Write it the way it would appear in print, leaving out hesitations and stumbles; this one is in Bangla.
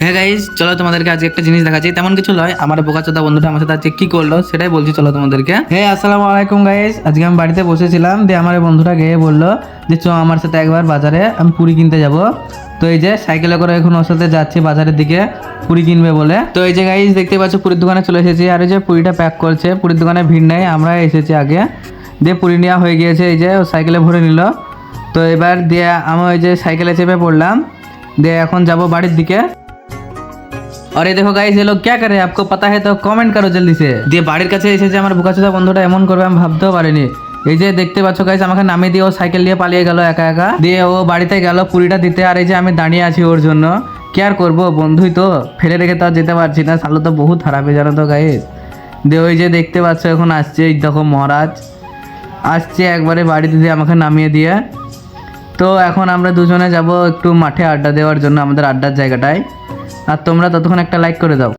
হ্যাঁ গাইজ, চলো তোমাদেরকে আজকে একটা জিনিস দেখাচ্ছি। তেমন কিছু নয়, আমার বোকাচোদা বন্ধুটা আমার সাথে আজকে কি করলো সেটাই বলছি, চলো তোমাদেরকে। হ্যাঁ, আসসালামু আলাইকুম গাইজ। আজকে আমি বাড়িতে বসেছিলাম, দিয়ে আমার বন্ধুটা গিয়ে বললো যে চ আমার সাথে একবার বাজারে, আমি পুরি কিনতে যাব। তো এই যে সাইকেলে করে এখন ওর সাথে যাচ্ছি বাজারের দিকে পুরি কিনবে বলে। তো এই যে গাইজ দেখতে পাচ্ছ পুরীর দোকানে চলে এসেছি, আর এই যে পুরিটা প্যাক করছে। পুরীর দোকানে ভিড় নেই, আমরা এসেছি আগে। দিয়ে পুরি নেওয়া হয়ে গিয়েছে, এই যে ও সাইকেলে ভরে নিল। তো এবার দিয়ে আমি ওই যে সাইকেলে চেপে পড়লাম, দিয়ে এখন যাব বাড়ির দিকে। और ये देखो गाइस, ये लोग क्या कर रहे हैं आपको पता है तो कमेंट करो जल्दी से। দিয়ে বাড়ির কাছে এসেছে আমার বোকাচোদা বন্ধুটা, এমন করবে আমি ভাবতেও পারিনি। এই যে দেখতে পাচ্ছ গাইস, আমাকে নামিয়ে দিয়ে ও সাইকেল নিয়ে পালিয়ে গেল একা একা। দিয়ে ও বাড়িতে গেল পুরিটা দিতে, আর এই যে আমি দাঁড়িয়ে আছি ওর জন্য। কি আর করবো, বন্ধুই তো, ফেলে রেখে তো আর যেতে পারছি না। সালো তো বহুত খারাপই জানো তো গাইস। দিয়ে ওই যে দেখতে পাচ্ছ এখন আসছে, এই দেখো মহারাজ আসছে একবারে বাড়িতে দিয়ে আমাকে নামিয়ে দিয়ে। তো এখন আমরা দুজনে যাব একটু মাঠে আড্ডা দেওয়ার জন্য, আমাদের আড্ডার জায়গাটায়। আর তোমরা ততক্ষণ একটা লাইক করে দাও।